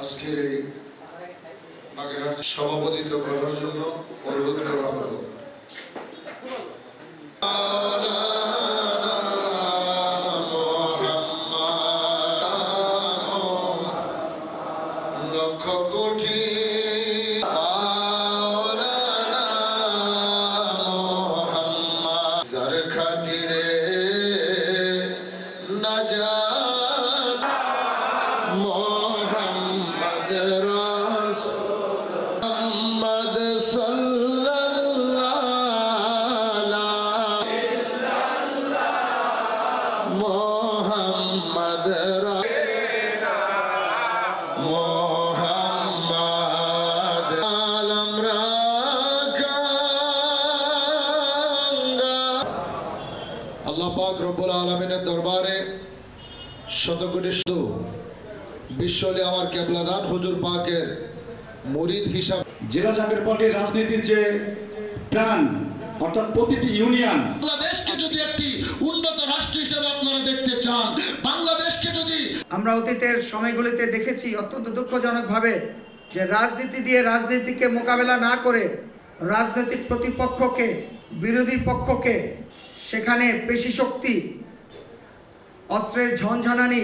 আজকের এই বাগেরহাট সভাপতিত্ব করার জন্য অনুরোধ করা হলো। লক্ষ কোটি যার খাতিরে নাজাত মোহাম্মদ মোহাম্মদ সাল্লাল্লাহু মোহাম্মদ মোহাম্মদ আলম আল্লাহ পাক রব্বুল আলামিনের দরবারে শতকোটি বিশ্বলে আমার কেবলাদান হুজুর পাকের মুরিদ হিসাবে জেলা জাতীয় পার্টির রাজনীতির যে প্রাণ অর্থাৎ প্রতিটি ইউনিয়ন বাংলাদেশকে যদি একটি উন্নত রাষ্ট্র হিসেবে আপনারা দেখতে চান, বাংলাদেশকে যদি আমরা অতীতের সময়গুলিতে দেখেছি অত্যন্ত দুঃখজনকভাবে যে রাজনীতি দিয়ে রাজনীতিকে মোকাবেলা না করে রাজনৈতিক প্রতিপক্ষকে বিরোধী পক্ষকে সেখানে পেশি শক্তি অস্ত্রের ঝনঝনানি